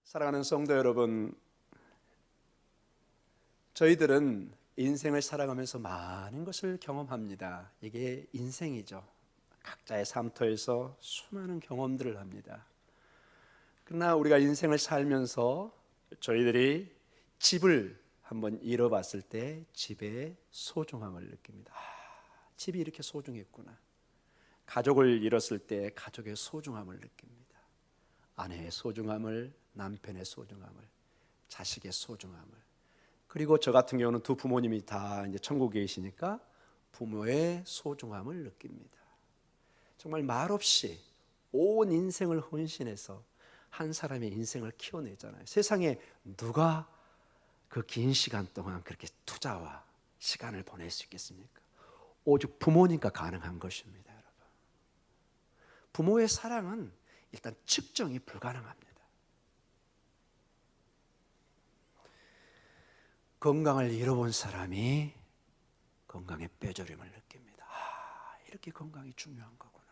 사랑하는 성도 여러분, 저희들은 인생을 살아가면서 많은 것을 경험합니다. 이게 인생이죠. 각자의 삶터에서 수많은 경험들을 합니다. 그러나 우리가 인생을 살면서 저희들이 집을 한번 잃어봤을 때 집의 소중함을 느낍니다. 집이 이렇게 소중했구나. 가족을 잃었을 때 가족의 소중함을 느낍니다. 아내의 소중함을, 남편의 소중함을, 자식의 소중함을. 그리고 저 같은 경우는 두 부모님이 다 이제 천국에 계시니까 부모의 소중함을 느낍니다. 정말 말없이 온 인생을 헌신해서 한 사람의 인생을 키워내잖아요. 세상에 누가 그 긴 시간 동안 그렇게 투자와 시간을 보낼 수 있겠습니까? 오직 부모님과 가능한 것입니다, 여러분. 부모의 사랑은 일단 측정이 불가능합니다. 건강을 잃어본 사람이 건강의 뼈저림을 느낍니다. 이렇게 건강이 중요한 거구나.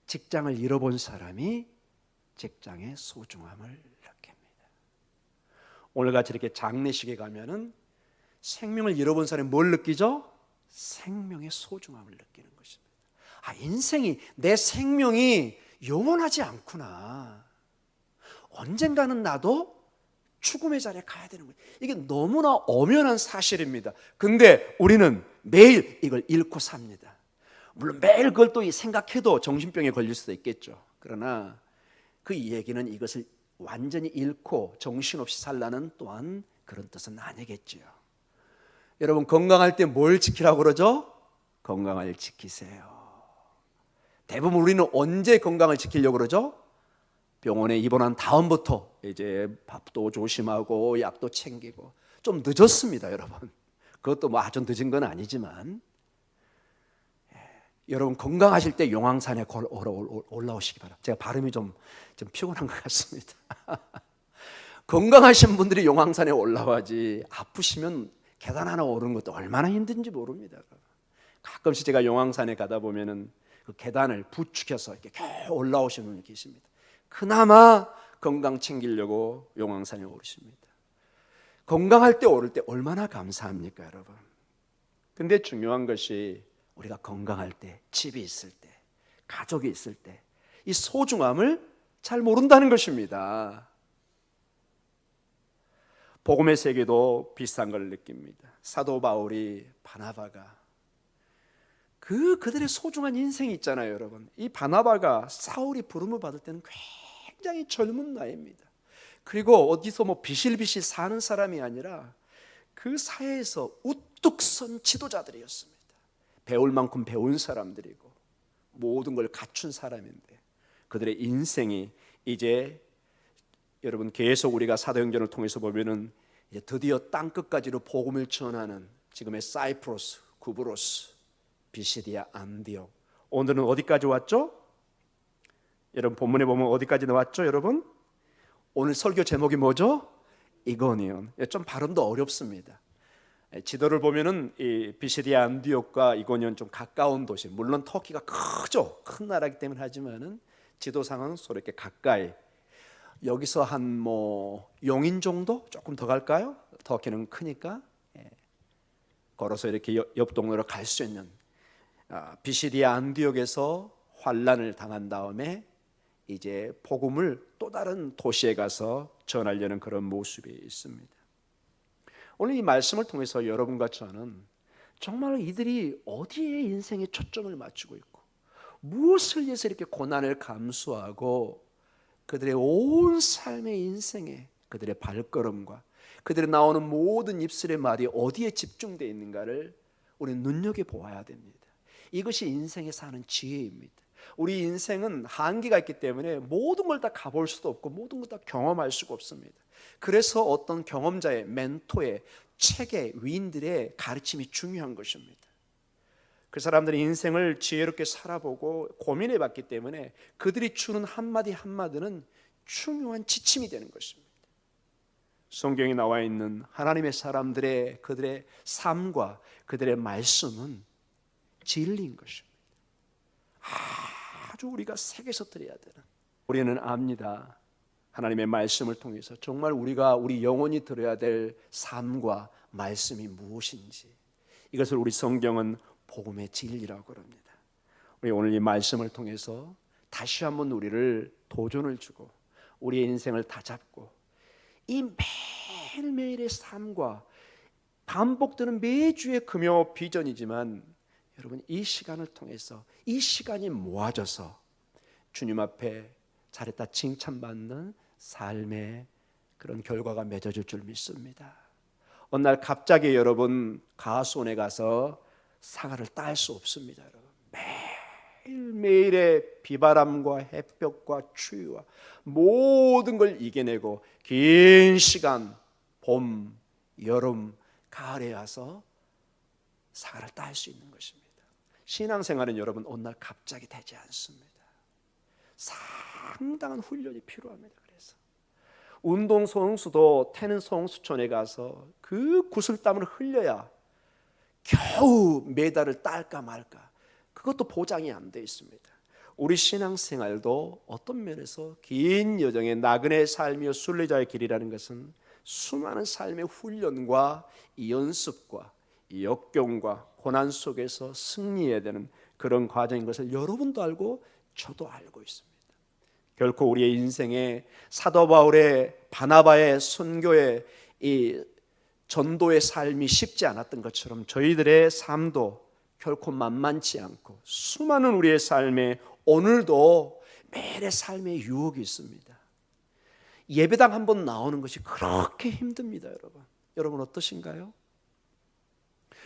직장을 잃어본 사람이 직장의 소중함을 느낍니다. 오늘같이 이렇게 장례식에 가면은 생명을 잃어본 사람이 뭘 느끼죠? 생명의 소중함을 느끼는 것입니다. 인생이, 내 생명이 영원하지 않구나. 언젠가는 나도 죽음의 자리에 가야 되는 거예요. 이게 너무나 엄연한 사실입니다. 근데 우리는 매일 이걸 잃고 삽니다. 물론 매일 그걸 또 생각해도 정신병에 걸릴 수도 있겠죠. 그러나 그 얘기는 이것을 완전히 잃고 정신없이 살라는 또한 그런 뜻은 아니겠지요. 여러분, 건강할 때 뭘 지키라고 그러죠? 건강을 지키세요. 대부분 우리는 언제 건강을 지키려고 그러죠? 병원에 입원한 다음부터 이제 밥도 조심하고 약도 챙기고. 좀 늦었습니다, 여러분. 그것도 뭐 아주 늦은 건 아니지만, 여러분 건강하실 때 용왕산에 올라오시기 바랍니다. 제가 발음이 좀 피곤한 것 같습니다. 건강하신 분들이 용왕산에 올라와지 아프시면 계단 하나 오르는 것도 얼마나 힘든지 모릅니다. 가끔씩 제가 용왕산에 가다 보면은 그 계단을 부축해서 이렇게 올라오시는 분이 계십니다. 그나마 건강 챙기려고 용왕산에 오르십니다. 건강할 때 오를 때 얼마나 감사합니까, 여러분? 근데 중요한 것이 우리가 건강할 때, 집이 있을 때, 가족이 있을 때 이 소중함을 잘 모른다는 것입니다. 복음의 세계도 비슷한 걸 느낍니다. 사도 바울이, 바나바가 그들의 소중한 인생이 있잖아요, 여러분. 이 바나바가 사울이 부름을 받을 때는 굉장히 젊은 나이입니다. 그리고 어디서 비실비실 사는 사람이 아니라 그 사회에서 우뚝 선 지도자들이었습니다. 배울 만큼 배운 사람들이고 모든 걸 갖춘 사람인데 그들의 인생이 이제 여러분 계속 우리가 사도행전을 통해서 보면은 이제 드디어 땅끝까지로 복음을 전하는 지금의 사이프러스, 구브로스, 비시디아, 안디옥. 오늘은 어디까지 왔죠? 여러분 본문에 보면 어디까지 나왔죠, 여러분? 오늘 설교 제목이 뭐죠? 이고니온. 좀 발음도 어렵습니다. 지도를 보면은 이 비시디아, 안디옥과 이고니온 좀 가까운 도시. 물론 터키가 크죠. 큰 나라이기 때문에 하지만은 지도상은 서로 이렇게 가까이. 여기서 한 용인 정도 조금 더 갈까요? 터키는 크니까 걸어서 이렇게 옆 동네로 갈 수 있는 비시디아 안디옥에서 환란을 당한 다음에 이제 복음을 또 다른 도시에 가서 전하려는 그런 모습이 있습니다. 오늘 이 말씀을 통해서 여러분과 저는 정말 이들이 어디에 인생에 초점을 맞추고 있고 무엇을 위해서 이렇게 고난을 감수하고 그들의 온 삶의 인생에 그들의 발걸음과 그들이 나오는 모든 입술의 말이 어디에 집중되어 있는가를 우리는 눈여겨보아야 됩니다. 이것이 인생에 사는 지혜입니다. 우리 인생은 한계가 있기 때문에 모든 걸 다 가볼 수도 없고 모든 걸 다 경험할 수가 없습니다. 그래서 어떤 경험자의, 멘토의, 책의, 위인들의 가르침이 중요한 것입니다. 그 사람들이 인생을 지혜롭게 살아보고 고민해봤기 때문에 그들이 주는 한마디 한마디는 중요한 지침이 되는 것입니다. 성경에 나와 있는 하나님의 사람들의 그들의 삶과 그들의 말씀은 진리인 것입니다. 아주 우리가 새겨서 드려야 되는. 우리는 압니다. 하나님의 말씀을 통해서 정말 우리가 우리 영혼이 들어야 될 삶과 말씀이 무엇인지, 이것을 우리 성경은 복음의 진리라고 합니다. 우리 오늘 이 말씀을 통해서 다시 한번 우리를 도전을 주고 우리의 인생을 다잡고 이 매일매일의 삶과 반복되는 매주의 금요 비전이지만, 여러분 이 시간을 통해서 이 시간이 모아져서 주님 앞에 잘했다 칭찬받는 삶의 그런 결과가 맺어질 줄 믿습니다. 어느 날 갑자기 여러분 가수원에 가서 사과를 딸 수 없습니다. 여러분 매일매일의 비바람과 햇볕과 추위와 모든 걸 이겨내고 긴 시간 봄, 여름, 가을에 와서 사과를 딸 수 있는 것입니다. 신앙생활은 여러분 어느 날 갑자기 되지 않습니다. 상당한 훈련이 필요합니다. 그래서 운동 선수도 태는 선수촌에 가서 그 구슬땀을 흘려야 겨우 메달을 딸까 말까, 그것도 보장이 안 돼 있습니다. 우리 신앙생활도 어떤 면에서 긴 여정의 나그네 삶이요 순례자의 길이라는 것은 수많은 삶의 훈련과 이 연습과 이 역경과 고난 속에서 승리해야 되는 그런 과정인 것을 여러분도 알고 저도 알고 있습니다. 결코 우리의 인생에 사도 바울의 바나바의 선교의 이 전도의 삶이 쉽지 않았던 것처럼 저희들의 삶도 결코 만만치 않고 수많은 우리의 삶에 오늘도 매일의 삶의 유혹이 있습니다. 예배당 한번 나오는 것이 그렇게 힘듭니다. 여러분 어떠신가요?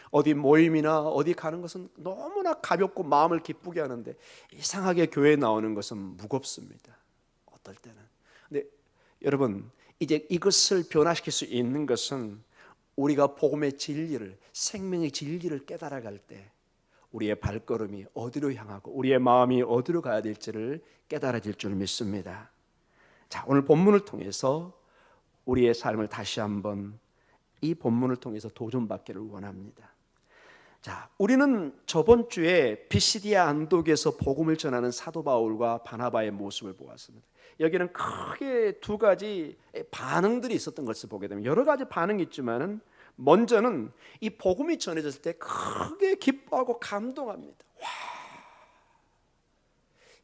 어디 모임이나 어디 가는 것은 너무나 가볍고 마음을 기쁘게 하는데 이상하게 교회에 나오는 것은 무겁습니다. 어떨 때는. 근데 여러분 이제 이것을 변화시킬 수 있는 것은 우리가 복음의 진리를, 생명의 진리를 깨달아갈 때 우리의 발걸음이 어디로 향하고 우리의 마음이 어디로 가야 될지를 깨달아질 줄 믿습니다. 자, 오늘 본문을 통해서 우리의 삶을 다시 한번 이 본문을 통해서 도전받기를 원합니다. 자, 우리는 저번 주에 비시디아 안독에서 복음을 전하는 사도 바울과 바나바의 모습을 보았습니다. 여기는 크게 두 가지 반응들이 있었던 것을 보게 되면, 여러 가지 반응이 있지만은 먼저는 이 복음이 전해졌을 때 크게 기뻐하고 감동합니다. 와,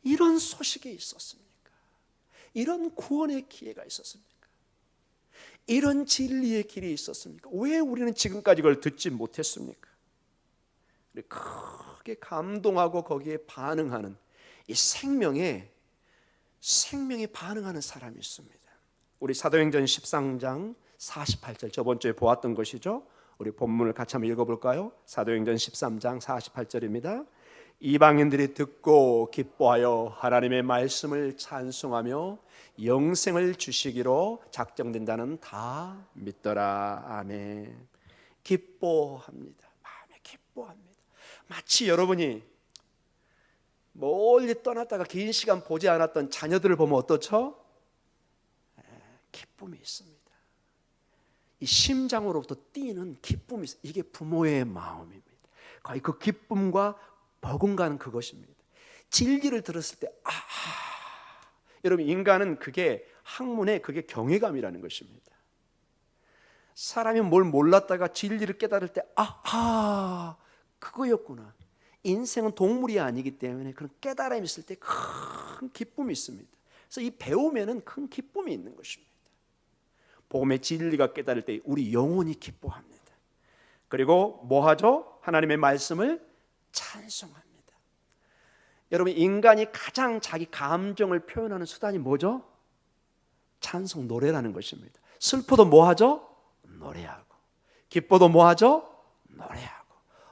이런 소식이 있었습니까? 이런 구원의 기회가 있었습니까? 이런 진리의 길이 있었습니까? 왜 우리는 지금까지 그걸 듣지 못했습니까? 크게 감동하고 거기에 반응하는 이 생명에 반응하는 사람이 있습니다. 우리 사도행전 13장 48절, 저번 주에 보았던 것이죠. 우리 본문을 같이 한번 읽어볼까요? 사도행전 13장 48절입니다. 이방인들이 듣고 기뻐하여 하나님의 말씀을 찬송하며 영생을 주시기로 작정된다는 다 믿더라. 아멘. 기뻐합니다. 마음에 기뻐합니다. 마치 여러분이 멀리 떠났다가 긴 시간 보지 않았던 자녀들을 보면 어떻죠? 기쁨이 있습니다. 이 심장으로부터 뛰는 기쁨이 있어요. 이게 부모의 마음입니다. 거의 그 기쁨과 버금가는 그것입니다. 진리를 들었을 때 여러분 인간은 그게 학문에 그게 경외감이라는 것입니다. 사람이 뭘 몰랐다가 진리를 깨달을 때 그거였구나. 인생은 동물이 아니기 때문에 그런 깨달음이 있을 때 큰 기쁨이 있습니다. 그래서 이 배움에는 큰 기쁨이 있는 것입니다. 복음의 진리가 깨달을 때 우리 영혼이 기뻐합니다. 그리고 뭐 하죠? 하나님의 말씀을 찬송합니다. 여러분 인간이 가장 자기 감정을 표현하는 수단이 뭐죠? 찬송, 노래라는 것입니다. 슬퍼도 뭐 하죠? 노래하고. 기뻐도 뭐 하죠? 노래하고.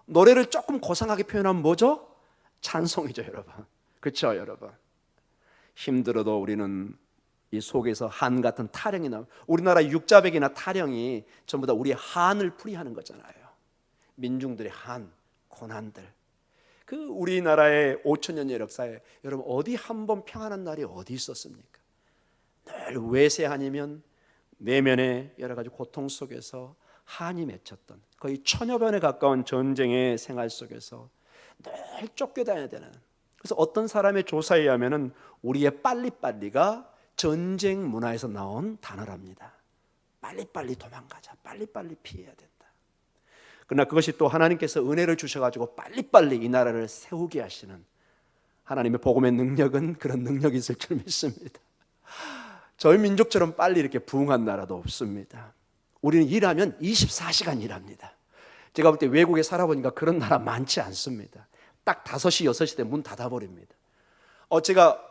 노래를 조금 고상하게 표현하면 뭐죠? 찬송이죠, 여러분. 그렇죠, 여러분. 힘들어도 우리는 이 속에서 한 같은 타령이 나오면, 우리나라 육자백이나 타령이 전부 다 우리의 한을 풀이하는 거잖아요. 민중들의 한, 고난들. 그 우리나라의 5천년의 역사에 여러분 어디 한번 평안한 날이 어디 있었습니까? 늘 외세한이면 내면의 여러 가지 고통 속에서 한이 맺혔던 거의 천여 번에 가까운 전쟁의 생활 속에서 늘 쫓겨다녀야 되는, 그래서 어떤 사람의 조사에 의하면 우리의 빨리빨리가 전쟁 문화에서 나온 단어랍니다. 빨리빨리 도망가자, 빨리빨리 피해야 된다. 그러나 그것이 또 하나님께서 은혜를 주셔가지고 빨리빨리 이 나라를 세우게 하시는 하나님의 복음의 능력은 그런 능력이 있을 줄 믿습니다. 저희 민족처럼 빨리 이렇게 부흥한 나라도 없습니다. 우리는 일하면 24시간 일합니다. 제가 볼 때 외국에 살아보니까 그런 나라 많지 않습니다. 딱 5시, 6시 때 문 닫아버립니다. 제가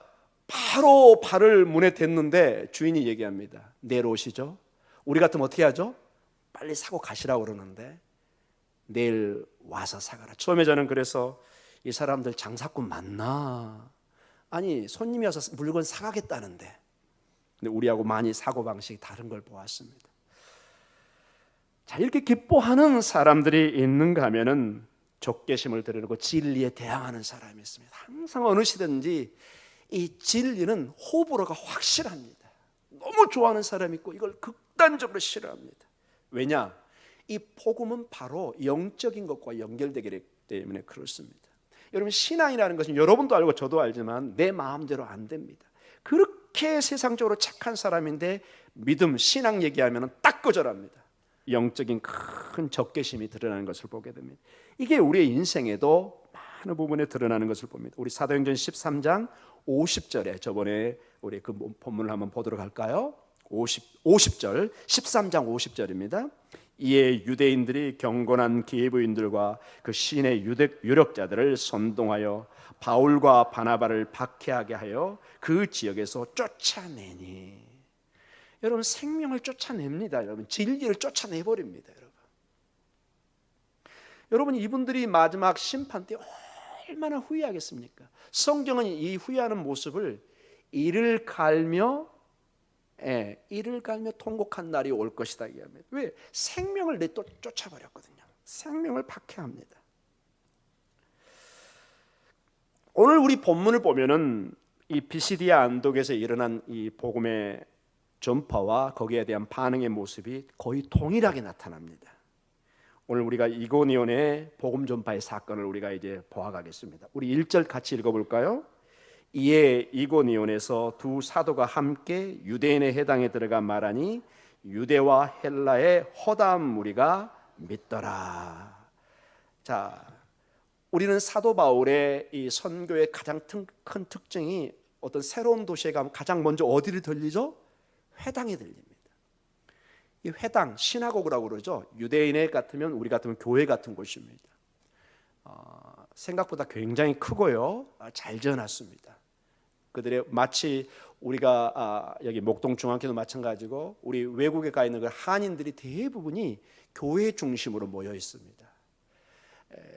바로 발을 문에 댔는데 주인이 얘기합니다. 내일 오시죠? 우리 같으면 어떻게 하죠? 빨리 사고 가시라고 그러는데 내일 와서 사가라. 처음에 저는 그래서 이 사람들 장사꾼 맞나? 아니 손님이 와서 물건 사가겠다는데. 근데 우리하고 많이 사고방식이 다른 걸 보았습니다. 자, 이렇게 기뻐하는 사람들이 있는가 하면은 적개심을 드러내고 진리에 대항하는 사람이 있습니다. 항상 어느 시든지 이 진리는 호불호가 확실합니다. 너무 좋아하는 사람이 있고 이걸 극단적으로 싫어합니다. 왜냐? 이 복음은 바로 영적인 것과 연결되기 때문에 그렇습니다. 여러분, 신앙이라는 것은 여러분도 알고 저도 알지만 내 마음대로 안 됩니다. 그렇게 세상적으로 착한 사람인데 믿음, 신앙 얘기하면 딱 거절합니다. 영적인 큰 적개심이 드러나는 것을 보게 됩니다. 이게 우리의 인생에도 많은 부분에 드러나는 것을 봅니다. 우리 사도행전 13장 50절에 저번에 우리 그 본문을 한번 보도록 할까요? 50절, 13장 50절입니다. 이에 유대인들이 경건한 기브인들과 그 신의 유력자들을 선동하여 바울과 바나바를 박해하게 하여 그 지역에서 쫓아내니. 여러분, 생명을 쫓아냅니다. 여러분, 진리를 쫓아내버립니다. 여러분, 이분들이 마지막 심판 때 얼마나 후회하겠습니까? 성경은 이 후회하는 모습을 이를 갈며 통곡한 날이 올 것이다 이야기합니다. 왜? 생명을 쫓아버렸거든요. 생명을 박해합니다. 오늘 우리 본문을 보면은 이 비시디아 안독에서 일어난 이 복음의 전파와 거기에 대한 반응의 모습이 거의 동일하게 나타납니다. 오늘 우리가 이고니온의 복음 전파의 사건을 우리가 이제 보아가겠습니다. 우리 1절 같이 읽어볼까요? 이에 이고니온에서 두 사도가 함께 유대인의 해당에 들어가 말하니 유대와 헬라의 허다한 무리가 믿더라. 자, 우리는 사도 바울의 이 선교의 가장 큰 특징이 어떤 새로운 도시에 가면 가장 먼저 어디를 들리죠? 회당에 들립니다. 이 회당, 시나고그라고 그러죠. 유대인의 같으면 우리 같으면 교회 같은 곳입니다. 생각보다 굉장히 크고요, 잘 지어놨습니다. 그들의 마치 우리가 여기 목동중앙교도 마찬가지고 우리 외국에 가 있는 그 한인들이 대부분이 교회 중심으로 모여 있습니다.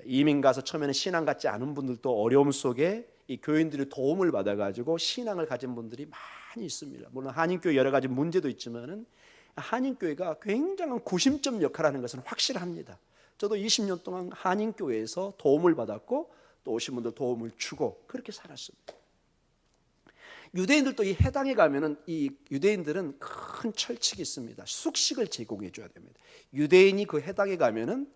이민 가서 처음에는 신앙 갖지 않은 분들도 어려움 속에 이 교인들의 도움을 받아가지고 신앙을 가진 분들이 많이 있습니다. 물론 한인교회 여러 가지 문제도 있지만은 한인교회가 굉장한 구심점 역할하는 것은 확실합니다. 저도 20년 동안 한인교회에서 도움을 받았고 또 오신 분들 도움을 주고 그렇게 살았습니다. 유대인들도 이 해당에 가면은 이 유대인들은 큰 철칙이 있습니다. 숙식을 제공해 줘야 됩니다. 유대인이 그 해당에 가면은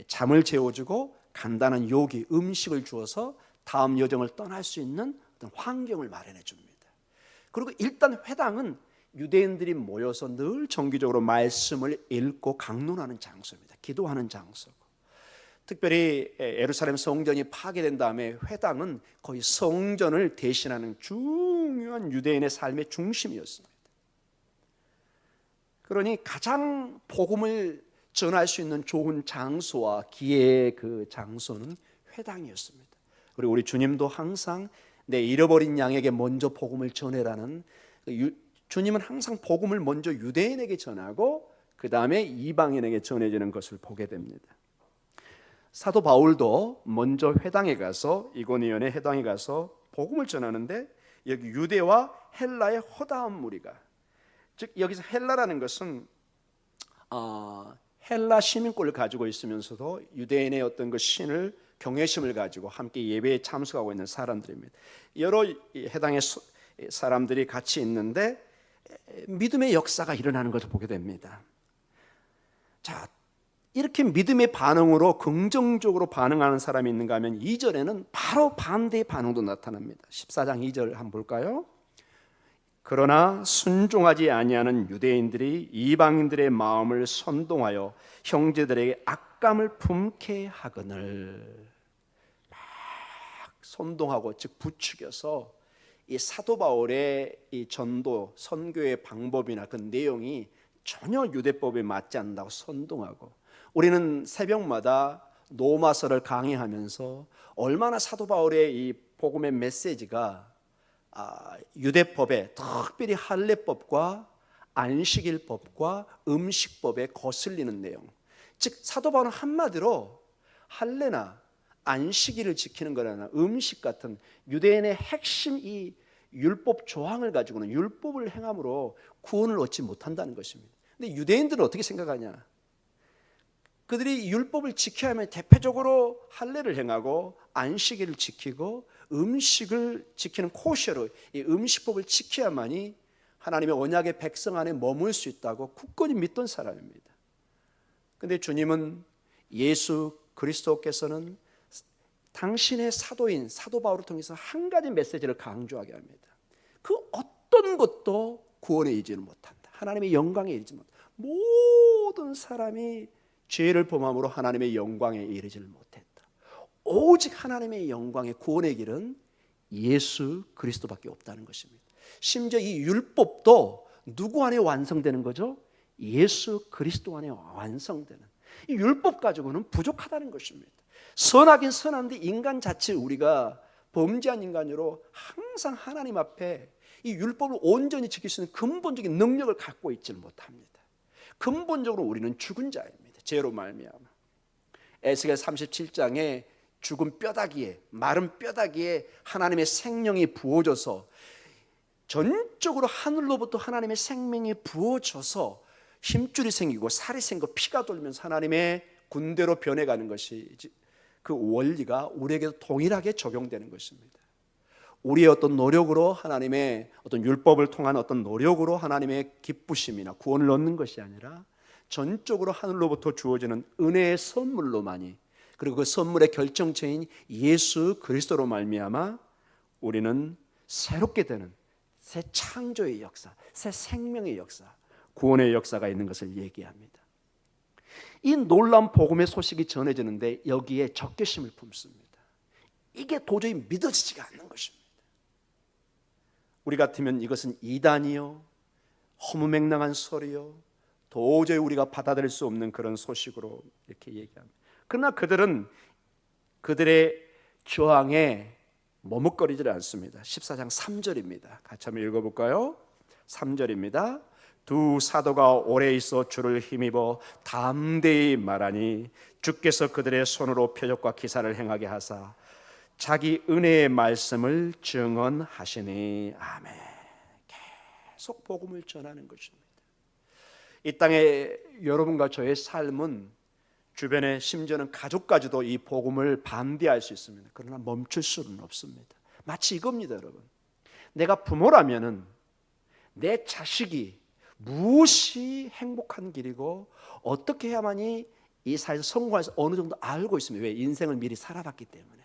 잠을 재워주고 간단한 요기, 음식을 주어서 다음 여정을 떠날 수 있는 어떤 환경을 마련해 줍니다. 그리고 일단 회당은 유대인들이 모여서 늘 정기적으로 말씀을 읽고 강론하는 장소입니다. 기도하는 장소고, 특별히 예루살렘 성전이 파괴된 다음에 회당은 거의 성전을 대신하는 중요한 유대인의 삶의 중심이었습니다. 그러니 가장 복음을 전할 수 있는 좋은 장소와 기회의 그 장소는 회당이었습니다. 그리고 우리 주님도 항상 내 잃어버린 양에게 먼저 복음을 전해라는, 주님은 항상 복음을 먼저 유대인에게 전하고 그 다음에 이방인에게 전해지는 것을 보게 됩니다. 사도 바울도 먼저 회당에 가서, 이고니온의 회당에 가서 복음을 전하는데 여기 유대와 헬라의 허다한 무리가, 즉 여기서 헬라라는 것은 헬라 시민권을 가지고 있으면서도 유대인의 어떤 그 신을, 경외심을 가지고 함께 예배에 참석하고 있는 사람들입니다. 여러 해당의 사람들이 같이 있는데 믿음의 역사가 일어나는 것을 보게 됩니다. 자, 이렇게 믿음의 반응으로 긍정적으로 반응하는 사람이 있는가 하면 2절에는 바로 반대의 반응도 나타납니다. 14장 2절 한번 볼까요? 그러나 순종하지 아니하는 유대인들이 이방인들의 마음을 선동하여 형제들에게 악감을 품게 하거늘. 막 선동하고, 즉 부추겨서 이 사도 바울의 이 전도 선교의 방법이나 그 내용이 전혀 유대법에 맞지 않는다고 선동하고, 우리는 새벽마다 로마서를 강의하면서 얼마나 사도 바울의 이 복음의 메시지가 유대법에, 특별히 할례법과 안식일법과 음식법에 거슬리는 내용, 즉 사도 바울은 한마디로 할례나 안식일을 지키는 거나 음식 같은 유대인의 핵심 이 율법 조항을 가지고는 율법을 행함으로 구원을 얻지 못한다는 것입니다. 근데 유대인들은 어떻게 생각하냐? 그들이 율법을 지켜야 하면 대표적으로 할례를 행하고 안식일을 지키고 음식을 지키는 코셔로 이 음식법을 지켜야만이 하나님의 언약의 백성 안에 머물 수 있다고 굳건히 믿던 사람입니다. 그런데 주님은, 예수 그리스도께서는 당신의 사도인 사도 바울을 통해서 한 가지 메시지를 강조하게 합니다. 그 어떤 것도 구원에 이르지 못한다. 하나님의 영광에 이르지 못한다. 모든 사람이 죄를 범함으로 하나님의 영광에 이르지를 못했다. 오직 하나님의 영광의 구원의 길은 예수 그리스도밖에 없다는 것입니다. 심지어 이 율법도 누구 안에 완성되는 거죠? 예수 그리스도 안에 완성되는, 이 율법 가지고는 부족하다는 것입니다. 선하긴 선한데 인간 자체, 우리가 범죄한 인간으로 항상 하나님 앞에 이 율법을 온전히 지킬 수 있는 근본적인 능력을 갖고 있지는 못합니다. 근본적으로 우리는 죽은 자입니다. 죄로 말미암아. 에스겔 37장에 죽은 뼈다귀에, 마른 뼈다귀에 하나님의 생명이 부어져서, 전적으로 하늘로부터 하나님의 생명이 부어져서 힘줄이 생기고 살이 생기고 피가 돌면서 하나님의 군대로 변해가는 것이, 그 원리가 우리에게도 동일하게 적용되는 것입니다. 우리의 어떤 노력으로, 하나님의 어떤 율법을 통한 어떤 노력으로 하나님의 기쁘심이나 구원을 얻는 것이 아니라 전적으로 하늘로부터 주어지는 은혜의 선물로만이, 그리고 그 선물의 결정체인 예수 그리스도로 말미암아 우리는 새롭게 되는 새 창조의 역사, 새 생명의 역사, 구원의 역사가 있는 것을 얘기합니다. 이 놀라운 복음의 소식이 전해지는데 여기에 적개심을 품습니다. 이게 도저히 믿어지지가 않는 것입니다. 우리 같으면 이것은 이단이요, 허무맹랑한 소리요, 도저히 우리가 받아들일 수 없는 그런 소식으로 이렇게 얘기합니다. 그러나 그들은 그들의 저항에 머뭇거리지 않습니다. 14장 3절입니다. 같이 한번 읽어볼까요? 3절입니다. 두 사도가 오래 있어 주를 힘입어 담대히 말하니 주께서 그들의 손으로 표적과 기사를 행하게 하사 자기 은혜의 말씀을 증언하시니. 아멘. 계속 복음을 전하는 것입니다. 이 땅에 여러분과 저의 삶은 주변에, 심지어는 가족까지도 이 복음을 반대할 수 있습니다. 그러나 멈출 수는 없습니다. 마치 이겁니다, 여러분. 내가 부모라면은 내 자식이 무엇이 행복한 길이고 어떻게 해야만이 이 사회에서 성공해서 어느 정도 알고 있습니다. 왜? 인생을 미리 살아봤기 때문에.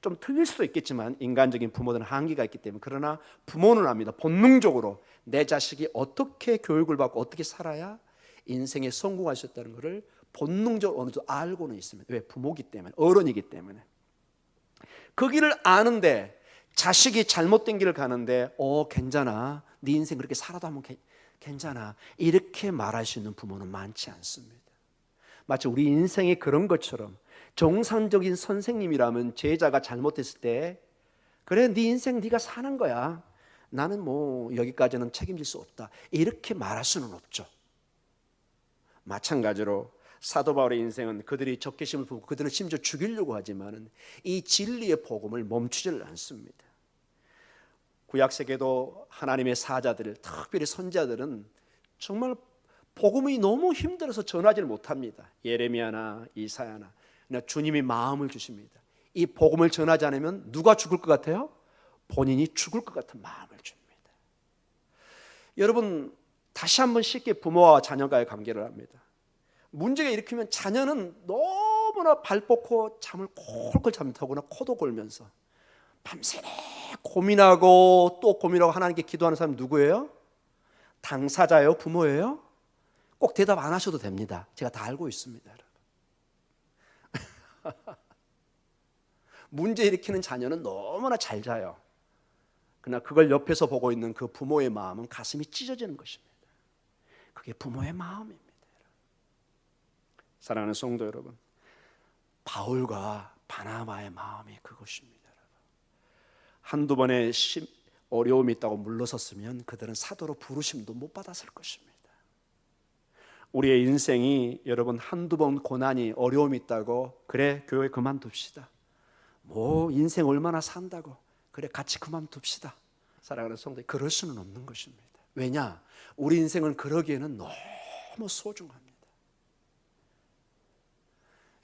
좀 틀릴 수도 있겠지만 인간적인 부모들은 한계가 있기 때문에. 그러나 부모는 압니다. 본능적으로 내 자식이 어떻게 교육을 받고 어떻게 살아야 인생에 성공할 수 있다는 것을 본능적으로 어느 정도 알고는 있습니다. 왜? 부모기 때문에, 어른이기 때문에. 그 길을 아는데 자식이 잘못된 길을 가는데 괜찮아, 네 인생 그렇게 살아도 하면 괜찮아, 이렇게 말할 수 있는 부모는 많지 않습니다. 마치 우리 인생이 그런 것처럼 정상적인 선생님이라면 제자가 잘못했을 때, 그래 네 인생 네가 사는 거야, 나는 뭐 여기까지는 책임질 수 없다, 이렇게 말할 수는 없죠. 마찬가지로 사도 바울의 인생은 그들이 적개심을 품고 그들을 심지어 죽이려고 하지만 이 진리의 복음을 멈추지를 않습니다. 구약세계도 하나님의 사자들, 특별히 선지자들은 정말 복음이 너무 힘들어서 전하지를 못합니다. 예레미야나 이사야나. 그러나 주님이 마음을 주십니다. 이 복음을 전하지 않으면 누가 죽을 것 같아요? 본인이 죽을 것 같은 마음을 줍니다. 여러분, 다시 한번 쉽게 부모와 자녀가의 관계를 합니다. 문제가 일으키면 자녀는 너무나 발 뻗고 잠을 콜콜 잠타거나 코도 골면서 밤새 고민하고 또 고민하고 하나님께 기도하는 사람 누구예요? 당사자예요? 부모예요? 꼭 대답 안 하셔도 됩니다. 제가 다 알고 있습니다. 문제 일으키는 자녀는 너무나 잘 자요. 그러나 그걸 옆에서 보고 있는 그 부모의 마음은 가슴이 찢어지는 것입니다. 그게 부모의 마음입니다. 사랑하는 성도 여러분, 바울과 바나바의 마음이 그것입니다. 한두 번의 어려움이 있다고 물러섰으면 그들은 사도로 부르심도 못 받았을 것입니다. 우리의 인생이 여러분 한두 번 고난이 어려움이 있다고 그래 교회 그만둡시다. 뭐 인생 얼마나 산다고 그래 같이 그만둡시다. 사랑하는 성도, 그럴 수는 없는 것입니다. 왜냐? 우리 인생은 그러기에는 너무 소중합니다.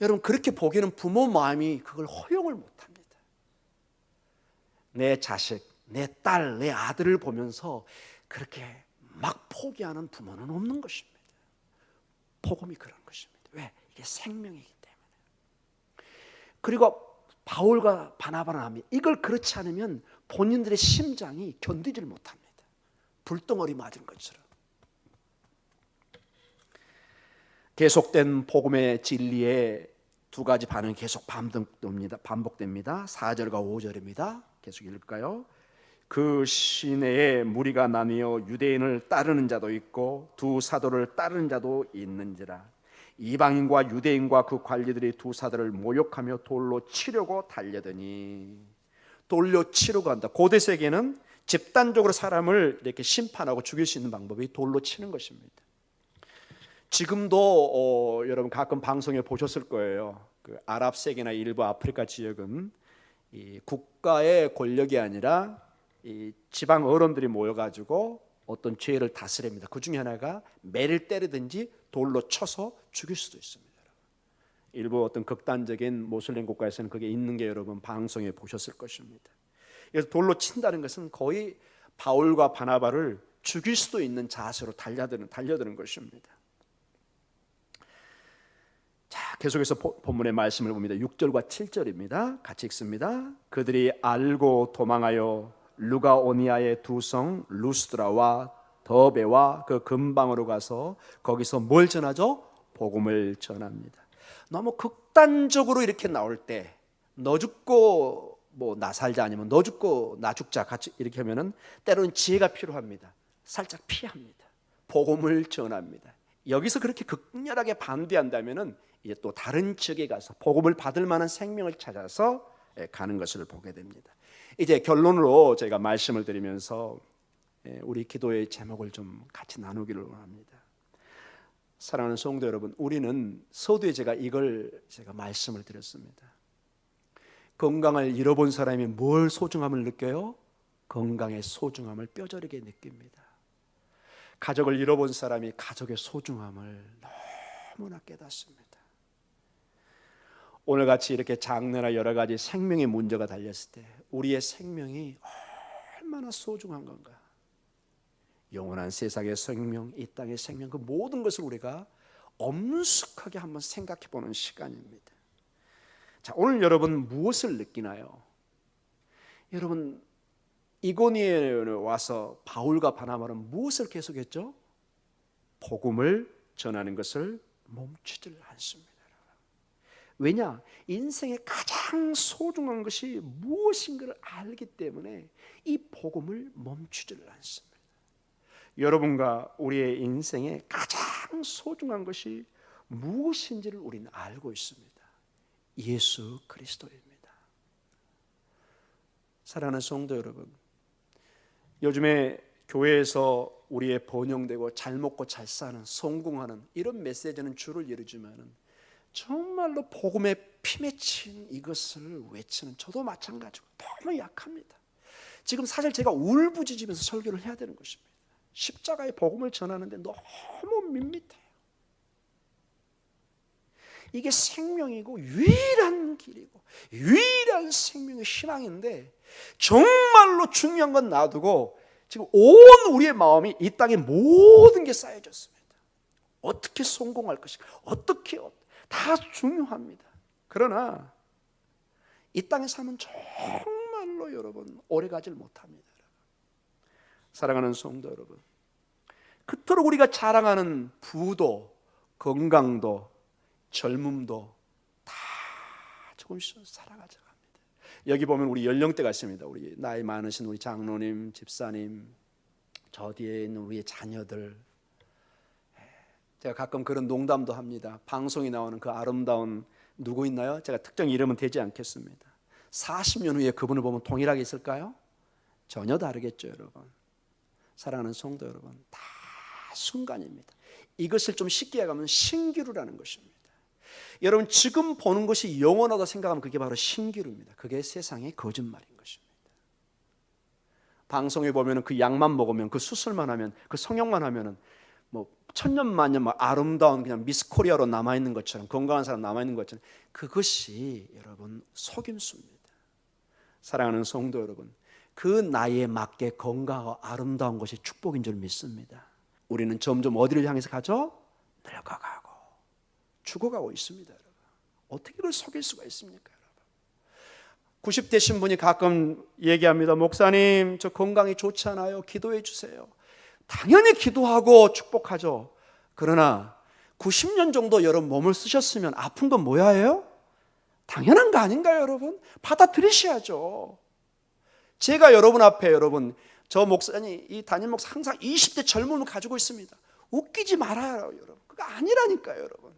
여러분 그렇게 보기에는 부모 마음이 그걸 허용을 못합니다. 내 자식, 내 딸, 내 아들을 보면서 그렇게 막 포기하는 부모는 없는 것입니다. 복음이 그런 것입니다. 왜? 이게 생명이기 때문에. 그리고 바울과 바나바는 이걸 그렇지 않으면 본인들의 심장이 견디질 못합니다. 불덩어리 맞은 것처럼. 계속된 복음의 진리에 두 가지 반응이 계속 반복됩니다. 4절과 5절입니다. 계속 읽을까요? 그 시내에 무리가 나뉘어 유대인을 따르는 자도 있고 두 사도를 따르는 자도 있는지라. 이방인과 유대인과 그 관리들이 두 사도를 모욕하며 돌로 치려고 달려더니. 돌로 치려고 한다. 고대 세계는 집단적으로 사람을 이렇게 심판하고 죽일 수 있는 방법이 돌로 치는 것입니다. 지금도 여러분 가끔 방송에 보셨을 거예요. 그 아랍 세계나 일부 아프리카 지역은 이 국가의 권력이 아니라 이 지방 어른들이 모여가지고 어떤 죄를 다스립니다. 그 중에 하나가 매를 때리든지 돌로 쳐서 죽일 수도 있습니다. 일부 어떤 극단적인 모슬림 국가에서는 그게 있는 게 여러분 방송에 보셨을 것입니다. 그래서 돌로 친다는 것은 거의 바울과 바나바를 죽일 수도 있는 자세로 달려드는 것입니다. 자, 계속해서 본문의 말씀을 봅니다. 6절과 7절입니다. 같이 읽습니다. 그들이 알고 도망하여 루가오니아의 두 성 루스드라와 더베와 그 근방으로 가서 거기서 뭘 전하죠? 복음을 전합니다. 너무 극단적으로 이렇게 나올 때 너 죽고 뭐 나 살자 아니면 너 죽고 나 죽자 같이 이렇게 하면은 때로는 지혜가 필요합니다. 살짝 피합니다. 복음을 전합니다. 여기서 그렇게 극렬하게 반대한다면은 이제 또 다른 지역에 가서 복음을 받을 만한 생명을 찾아서 가는 것을 보게 됩니다. 이제 결론으로 제가 말씀을 드리면서 우리 기도의 제목을 좀 같이 나누기를 원합니다. 사랑하는 성도 여러분, 우리는 서두에 제가 말씀을 드렸습니다. 건강을 잃어본 사람이 뭘 소중함을 느껴요? 건강의 소중함을 뼈저리게 느낍니다. 가족을 잃어본 사람이 가족의 소중함을 너무나 깨닫습니다. 오늘같이 이렇게 장래나 여러 가지 생명의 문제가 달렸을 때 우리의 생명이 얼마나 소중한 건가. 영원한 세상의 생명, 이 땅의 생명, 그 모든 것을 우리가 엄숙하게 한번 생각해 보는 시간입니다. 자, 오늘 여러분 무엇을 느끼나요? 여러분 이고니에 와서 바울과 바나바는 무엇을 계속했죠? 복음을 전하는 것을 멈추질 않습니다. 왜냐? 인생의 가장 소중한 것이 무엇인가를 알기 때문에 이 복음을 멈추질 않습니다. 여러분과 우리의 인생의 가장 소중한 것이 무엇인지를 우리는 알고 있습니다. 예수 그리스도입니다. 사랑하는 성도 여러분, 요즘에 교회에서 우리의 번영되고 잘 먹고 잘 사는 성공하는 이런 메시지는 줄을 이루지만은 정말로 복음에 피맺힌 이것을 외치는 저도 마찬가지고 너무 약합니다. 지금 사실 제가 울부짖으면서 설교를 해야 되는 것입니다. 십자가의 복음을 전하는데 너무 밋밋해요. 이게 생명이고 유일한 길이고 유일한 생명의 희망인데 정말로 중요한 건 놔두고 지금 온 우리의 마음이 이 땅에 모든 게 쌓여졌습니다. 어떻게 성공할 것인가, 어떻게 다 중요합니다. 그러나 이 땅에 사면 정말 정말로 여러분 오래가질 못합니다. 사랑하는 성도 여러분, 그토록 우리가 자랑하는 부도, 건강도, 젊음도 다 조금씩 살아가죠. 여기 보면 우리 연령대가 있습니다. 우리 나이 많으신 우리 장로님, 집사님, 저 뒤에 있는 우리의 자녀들. 제가 가끔 그런 농담도 합니다. 방송에 나오는 그 아름다운 누구 있나요? 제가 특정 이름은 되지 않겠습니다. 40년 후에 그분을 보면 동일하게 있을까요? 전혀 다르겠죠, 여러분. 사랑하는 성도 여러분, 다 순간입니다. 이것을 좀 쉽게 얘기하면 신기루라는 것입니다. 여러분, 지금 보는 것이 영원하다 생각하면 그게 바로 신기루입니다. 그게 세상의 거짓말인 것입니다. 방송에 보면 그 약만 먹으면, 그 수술만 하면, 그 성형만 하면은 뭐 천년만년 막 아름다운 그냥 미스 코리아로 남아 있는 것처럼, 건강한 사람 남아 있는 것처럼, 그것이 여러분 속임수입니다. 사랑하는 성도 여러분, 그 나이에 맞게 건강하고 아름다운 것이 축복인 줄 믿습니다. 우리는 점점 어디를 향해서 가죠? 늙어가고 죽어가고 있습니다. 여러분. 어떻게 그걸 속일 수가 있습니까? 여러분. 90대 신분이 가끔 얘기합니다. 목사님, 저 건강이 좋지 않아요. 기도해 주세요. 당연히 기도하고 축복하죠. 그러나 90년 정도 여러분 몸을 쓰셨으면 아픈 건 뭐야 해요? 당연한 거 아닌가요, 여러분? 받아들이셔야죠. 제가 여러분 앞에 여러분, 저 목사님, 이 담임 목사 항상 20대 젊음을 가지고 있습니다. 웃기지 말아요, 여러분. 그거 아니라니까요, 여러분.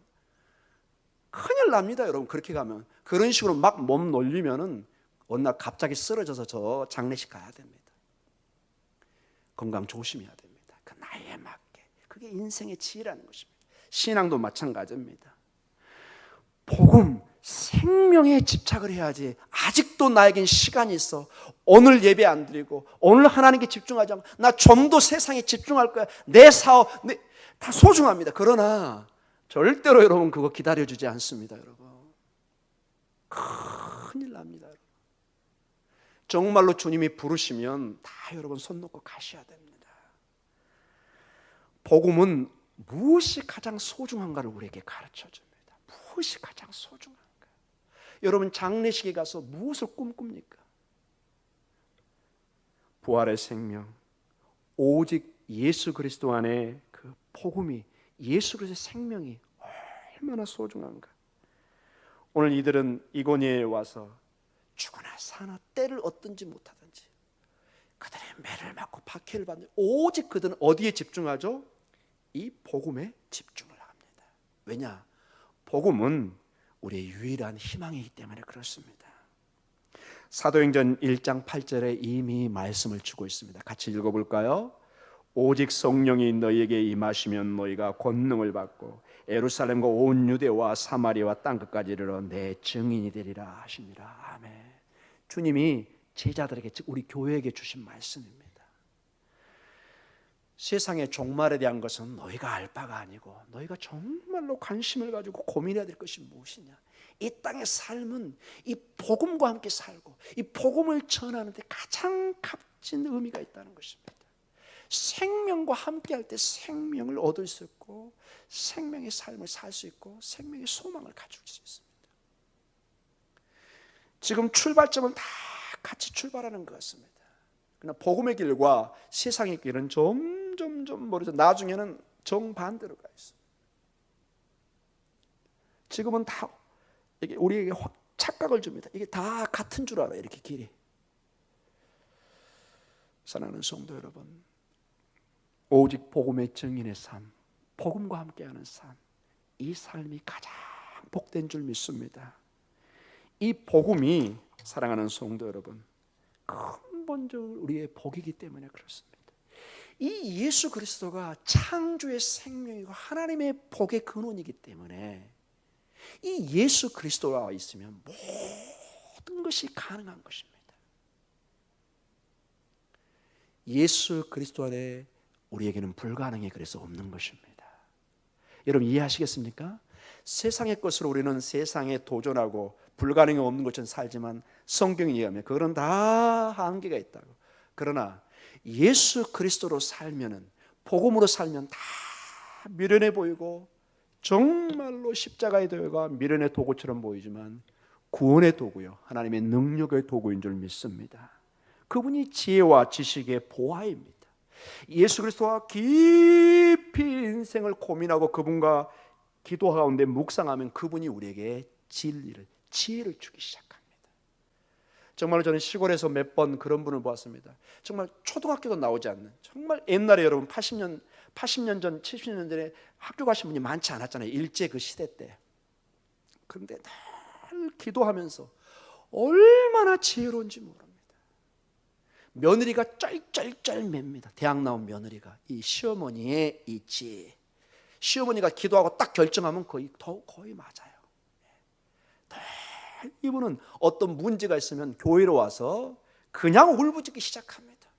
큰일 납니다, 여러분. 그렇게 가면 그런 식으로 막 몸 놀리면은 어느 날 갑자기 쓰러져서 저 장례식 가야 됩니다. 건강 조심해야 됩니다. 그 나이에 맞게. 그게 인생의 지혜라는 것입니다. 신앙도 마찬가지입니다. 복음, 생명에 집착을 해야지. 아직도 나에겐 시간이 있어. 오늘 예배 안 드리고 오늘 하나님께 집중하지 않고 나 좀 더 세상에 집중할 거야. 내 사업 다 소중합니다. 그러나 절대로 여러분 그거 기다려주지 않습니다. 여러분 큰일 납니다. 여러분. 정말로 주님이 부르시면 다 여러분 손 놓고 가셔야 됩니다. 복음은 무엇이 가장 소중한가를 우리에게 가르쳐줍니다. 무엇이 가장 소중한가? 여러분 장례식에 가서 무엇을 꿈꿉니까? 부활의 생명, 오직 예수 그리스도 안에 그 복음이, 예수 그리스도의 생명이 얼마나 소중한가? 오늘 이들은 이고니에 와서 죽으나 사나 때를 얻든지 못하든지 그들의 매를 맞고 박해를 받는, 오직 그들은 어디에 집중하죠? 이 복음에 집중을 합니다. 왜냐? 복음은 우리의 유일한 희망이기 때문에 그렇습니다. 사도행전 1장 8절에 이미 말씀을 주고 있습니다. 같이 읽어볼까요? 오직 성령이 너희에게 임하시면 너희가 권능을 받고 예루살렘과 온 유대와 사마리아와 땅끝까지 이르러 내 증인이 되리라 하시니라. 아멘. 주님이 제자들에게, 즉 우리 교회에게 주신 말씀입니다. 세상의 종말에 대한 것은 너희가 알 바가 아니고 너희가 정말로 관심을 가지고 고민해야 될 것이 무엇이냐. 이 땅의 삶은 이 복음과 함께 살고 이 복음을 전하는 데 가장 값진 의미가 있다는 것입니다. 생명과 함께 할 때 생명을 얻을 수 있고 생명의 삶을 살 수 있고 생명의 소망을 가질 수 있습니다. 지금 출발점은 다 같이 출발하는 것 같습니다. 그러나 복음의 길과 세상의 길은 점점 멀어져 나중에는 정반대로 가 있습니다. 지금은 다 이게 우리에게 착각을 줍니다. 이게 다 같은 줄 알아, 이렇게 길이. 사랑하는 성도 여러분, 오직 복음의 증인의 삶, 복음과 함께하는 삶, 이 삶이 가장 복된 줄 믿습니다. 이 복음이, 사랑하는 성도 여러분, 근본적으로 우리의 복이기 때문에 그렇습니다. 이 예수 그리스도가 창조의 생명이고 하나님의 복의 근원이기 때문에 이 예수 그리스도가 있으면 모든 것이 가능한 것입니다. 예수 그리스도 안에 우리에게는 불가능이 그래서 없는 것입니다. 여러분 이해하시겠습니까? 세상의 것으로 우리는 세상에 도전하고 불가능이 없는 것처럼 살지만 성경에 의하면 그거는 다 한계가 있다고. 그러나 예수 그리스도로 살면은, 복음으로 살면 다 미련해 보이고 정말로 십자가의 도가 미련의 도구처럼 보이지만 구원의 도구요, 하나님의 능력의 도구인 줄 믿습니다. 그분이 지혜와 지식의 보화입니다. 예수 그리스도와 깊이 인생을 고민하고 그분과 기도 가운데 묵상하면 그분이 우리에게 진리를, 지혜를 주기 시작합니다. 정말 저는 시골에서 몇 번 그런 분을 보았습니다. 정말 초등학교도 나오지 않는, 정말 옛날에 여러분 80년 전, 70년 전에 학교 가신 분이 많지 않았잖아요. 일제 그 시대 때. 그런데 늘 기도하면서 얼마나 지혜로운지 모릅니다. 며느리가 쩔쩔쩔 맵니다. 대학 나온 며느리가 이 시어머니의 이 지혜. 시어머니가 기도하고 딱 결정하면 거의 맞아요. 이분은 어떤 문제가 있으면 교회로 와서 그냥 울부짖기 시작합니다.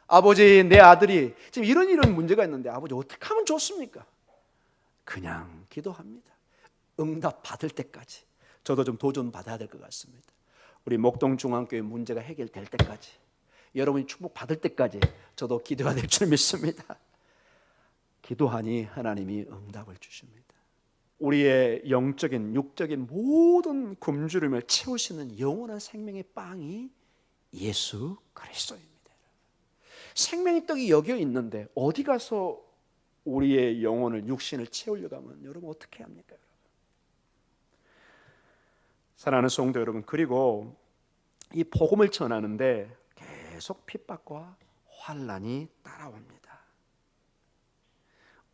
아버지, 내 아들이 지금 이런 문제가 있는데 아버지 어떻게 하면 좋습니까? 그냥 기도합니다. 응답 받을 때까지. 저도 좀 도전 받아야 될 것 같습니다. 우리 목동중앙교회 문제가 해결될 때까지, 여러분이 축복 받을 때까지 저도 기도가 될 줄 믿습니다. 기도하니 하나님이 응답을 주십니다. 우리의 영적인 육적인 모든 굶주림을 채우시는 영원한 생명의 빵이 예수 그리스도입니다. 생명의 떡이 여기 있는데 어디 가서 우리의 영혼을, 육신을 채우려고 하면 여러분 어떻게 합니까? 사랑하는 성도 여러분, 그리고 이 복음을 전하는데 계속 핍박과 환난이 따라옵니다.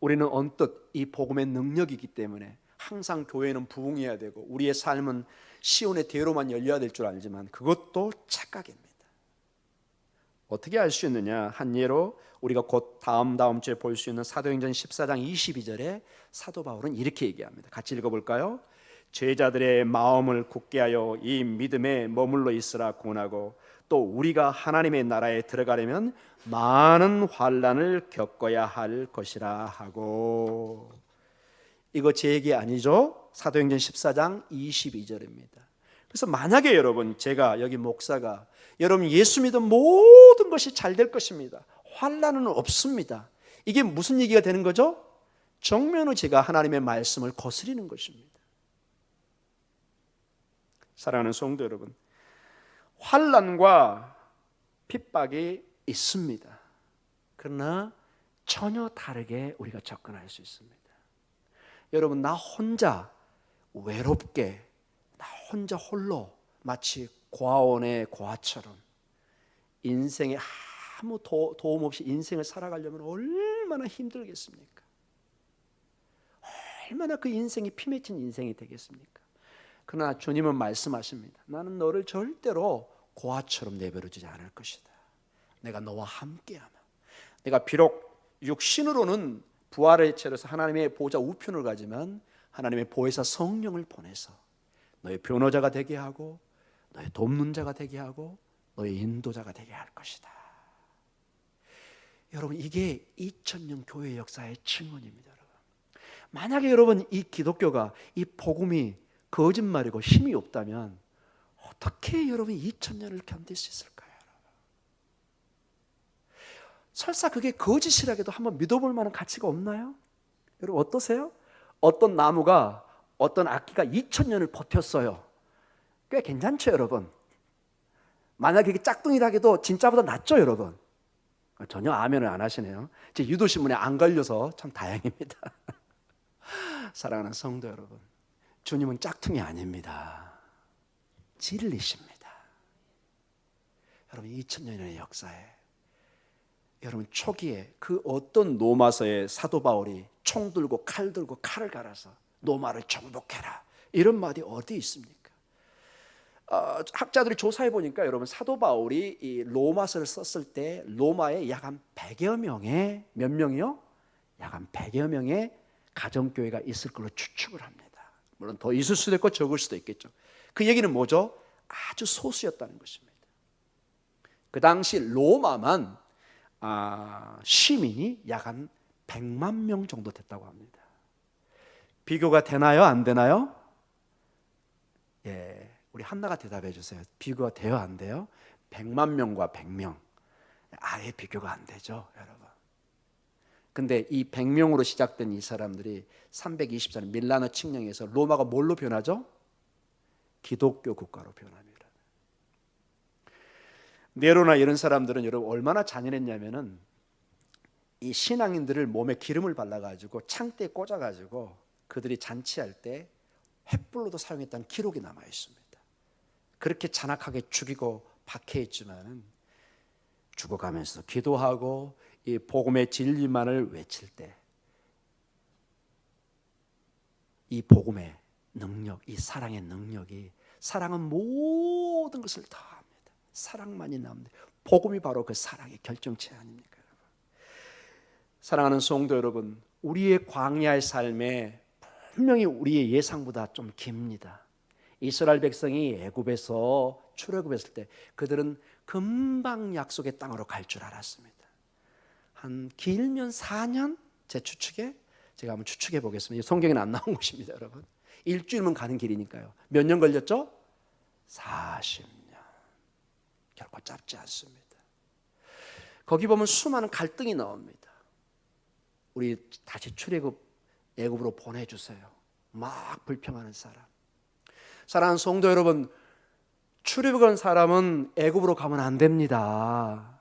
우리는 언뜻 이 복음의 능력이기 때문에 항상 교회는 부흥해야 되고 우리의 삶은 시온의 대로만 열려야 될 줄 알지만 그것도 착각입니다. 어떻게 알 수 있느냐? 한 예로 우리가 곧 다음 주에 볼 수 있는 사도행전 14장 22절에 사도 바울은 이렇게 얘기합니다. 같이 읽어볼까요? 제자들의 마음을 굳게 하여 이 믿음에 머물러 있으라 권하고 또 우리가 하나님의 나라에 들어가려면 많은 환난을 겪어야 할 것이라 하고. 이거 제 얘기 아니죠? 사도행전 14장 22절입니다. 그래서 만약에 여러분, 제가 여기 목사가 여러분 예수 믿은 모든 것이 잘 될 것입니다, 환난은 없습니다, 이게 무슨 얘기가 되는 거죠? 정면으로 제가 하나님의 말씀을 거스리는 것입니다. 사랑하는 성도 여러분, 환난과 핍박이 있습니다. 그러나 전혀 다르게 우리가 접근할 수 있습니다. 여러분, 나 혼자 외롭게, 나 혼자 홀로 마치 고아원의 고아처럼 인생에 아무 도움 없이 인생을 살아가려면 얼마나 힘들겠습니까? 얼마나 그 인생이 피 맺힌 인생이 되겠습니까? 그러나 주님은 말씀하십니다. 나는 너를 절대로 고아처럼 내버려두지 않을 것이다. 내가 너와 함께하며, 내가 비록 육신으로는 부활의 체로서 하나님의 보좌 우편을 가지만 하나님의 보혜사 성령을 보내서 너의 변호자가 되게 하고 너의 돕는 자가 되게 하고 너의 인도자가 되게 할 것이다. 여러분, 이게 2000년 교회 역사의 증언입니다. 여러분, 만약에 여러분 이 기독교가, 이 복음이 거짓말이고 힘이 없다면 어떻게 여러분 2000년을 견딜 수 있을까요? 설사 그게 거짓이라도 한번 믿어볼 만한 가치가 없나요? 여러분 어떠세요? 어떤 나무가, 어떤 악기가 2000년을 버텼어요. 꽤 괜찮죠 여러분? 만약에 이게 짝퉁이라도 진짜보다 낫죠 여러분? 전혀 아멘을 안 하시네요. 제 유도신문에 안 걸려서 참 다행입니다. 사랑하는 성도 여러분, 주님은 짝퉁이 아닙니다. 진리십니다. 여러분 2000년의 역사에, 여러분 초기에 그 어떤 로마서의 사도 바울이 총 들고 칼 들고 칼을 갈아서 로마를 정복해라 이런 말이 어디 있습니까? 학자들이 조사해 보니까 여러분 사도 바울이 이 로마서를 썼을 때 로마에 약 한 100여 명의, 몇 명이요? 약 한 100여 명의 가정교회가 있을 걸로 추측을 합니다. 물론 더 있을 수도 있고 적을 수도 있겠죠. 그 얘기는 뭐죠? 아주 소수였다는 것입니다. 그 당시 로마만 시민이 약 한 100만 명 정도 됐다고 합니다. 비교가 되나요? 안 되나요? 예, 우리 한나가 대답해 주세요. 비교가 돼요? 안 돼요? 100만 명과 100명 아예 비교가 안 되죠 여러분. 근데 이 100명으로 시작된 이 사람들이 324년 밀라노 칙령에서 로마가 뭘로 변하죠? 기독교 국가로 변합니다. 네로나 이런 사람들은 여러분 얼마나 잔인했냐면은 이 신앙인들을 몸에 기름을 발라가지고 창대에 꽂아가지고 그들이 잔치할 때 횃불로도 사용했다는 기록이 남아 있습니다. 그렇게 잔악하게 죽이고 박해했지만은 죽어가면서 기도하고 이 복음의 진리만을 외칠 때 이 복음의 능력, 이 사랑의 능력이, 사랑은 모든 것을 다 합니다. 사랑만이 남는데 복음이 바로 그 사랑의 결정체 아닙니까, 여러분? 사랑하는 성도 여러분, 우리의 광야의 삶에 분명히 우리의 예상보다 좀 깁니다. 이스라엘 백성이 애굽에서 출애굽했을 때 그들은 금방 약속의 땅으로 갈 줄 알았습니다. 한 길면 4년, 제 추측에 제가 한번 추측해 보겠습니다. 성경에는 안 나온 것입니다, 여러분. 일주일만 가는 길이니까요. 몇 년 걸렸죠? 40년. 결코 짧지 않습니다. 거기 보면 수많은 갈등이 나옵니다. 우리 다시 출애굽 애굽으로 보내주세요. 막 불평하는 사람. 사랑하는 성도 여러분, 출애굽한 사람은 애굽으로 가면 안 됩니다.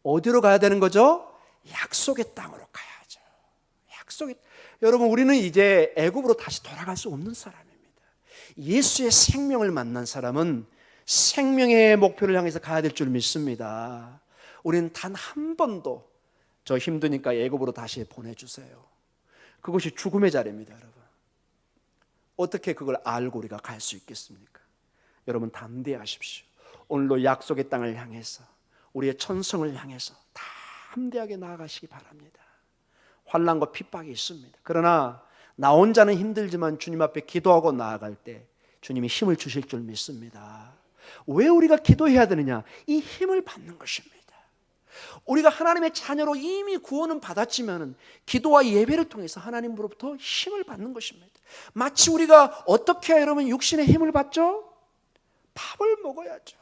어디로 가야 되는 거죠? 약속의 땅으로 가야죠. 여러분, 우리는 이제 애굽으로 다시 돌아갈 수 없는 사람입니다. 예수의 생명을 만난 사람은 생명의 목표를 향해서 가야 될 줄 믿습니다. 우리는 단 한 번도 저 힘드니까 애굽으로 다시 보내주세요. 그것이 죽음의 자리입니다, 여러분. 어떻게 그걸 알고 우리가 갈 수 있겠습니까? 여러분, 담대하십시오. 오늘도 약속의 땅을 향해서, 우리의 천성을 향해서 담대하게 나아가시기 바랍니다. 환난과 핍박이 있습니다. 그러나 나 혼자는 힘들지만 주님 앞에 기도하고 나아갈 때 주님이 힘을 주실 줄 믿습니다. 왜 우리가 기도해야 되느냐? 이 힘을 받는 것입니다. 우리가 하나님의 자녀로 이미 구원은 받았지만 기도와 예배를 통해서 하나님으로부터 힘을 받는 것입니다. 마치 우리가 어떻게 해야 여러분 육신의 힘을 받죠? 밥을 먹어야죠.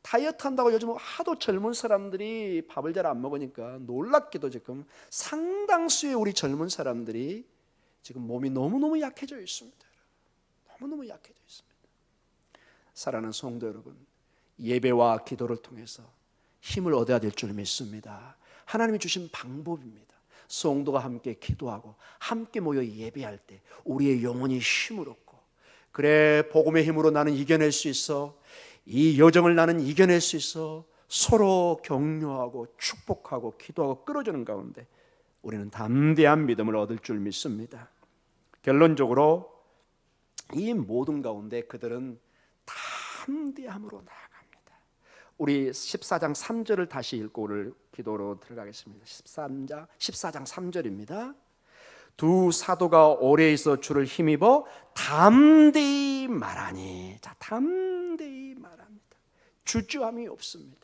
다이어트 한다고 요즘 하도 젊은 사람들이 밥을 잘 안 먹으니까 놀랍게도 지금 상당수의 우리 젊은 사람들이 지금 몸이 너무너무 약해져 있습니다. 너무너무 약해져 있습니다. 사랑하는 성도 여러분, 예배와 기도를 통해서 힘을 얻어야 될 줄 믿습니다. 하나님이 주신 방법입니다. 성도가 함께 기도하고 함께 모여 예배할 때 우리의 영혼이 힘을 얻고, 그래 복음의 힘으로 나는 이겨낼 수 있어, 이 여정을 나는 이겨낼 수 있어, 서로 격려하고 축복하고 기도하고 끌어주는 가운데 우리는 담대한 믿음을 얻을 줄 믿습니다. 결론적으로 이 모든 가운데 그들은 담대함으로 나아갑니다. 우리 14장 3절을 다시 읽고 오늘 기도로 들어가겠습니다. 14장 3절입니다. 두 사도가 오래 있어 주를 힘입어 담대히 말하니. 자, 담대히 말합니다. 주저함이 없습니다.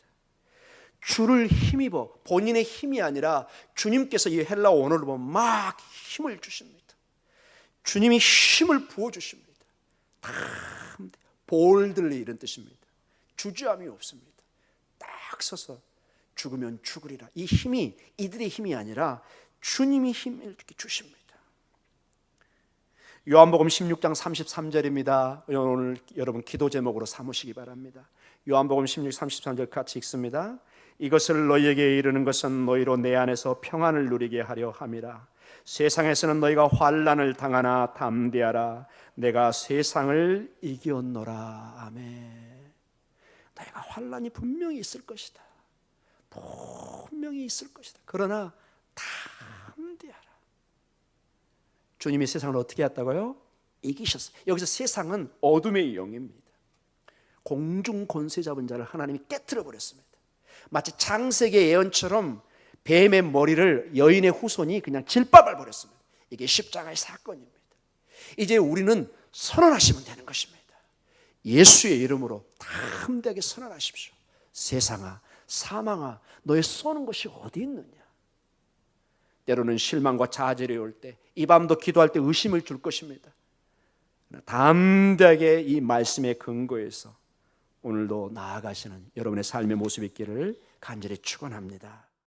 주를 힘입어, 본인의 힘이 아니라 주님께서 이 헬라어 원어를 보면 막 힘을 주십니다. 주님이 힘을 부어주십니다. 볼들리 이런 뜻입니다. 주저함이 없습니다. 딱 서서 죽으면 죽으리라. 이 힘이 이들의 힘이 아니라 주님이 힘을 이렇게 주십니다. 요한복음 16장 33절입니다. 오늘 여러분 기도 제목으로 삼으시기 바랍니다. 요한복음 16, 33절 같이 읽습니다. 이것을 너희에게 이르는 것은 너희로 내 안에서 평안을 누리게 하려 함이라. 세상에서는 너희가 환난을 당하나 담대하라. 내가 세상을 이겼노라. 아멘. 너희가 환난이 분명히 있을 것이다. 분명히 있을 것이다. 그러나 담대하라. 주님이 세상을 어떻게 했다고요? 이기셨어요. 여기서 세상은 어둠의 영입니다. 공중 권세 잡은 자를 하나님이 깨트려 버렸습니다. 마치 창세기 예언처럼 뱀의 머리를 여인의 후손이 그냥 질밟아 버렸습니다. 이게 십자가의 사건입니다. 이제 우리는 선언하시면 되는 것입니다. 예수의 이름으로 담대하게 선언하십시오. 세상아, 사망아, 너의 쏘는 것이 어디 있느냐? 때로는 실망과 좌절이 올 때, 이 밤도 기도할 때 의심을 줄 것입니다. 담대하게 이 말씀의 근거에서 오늘도 나아가시는 여러분의 삶의 모습이 있기를 간절히 축원합니다.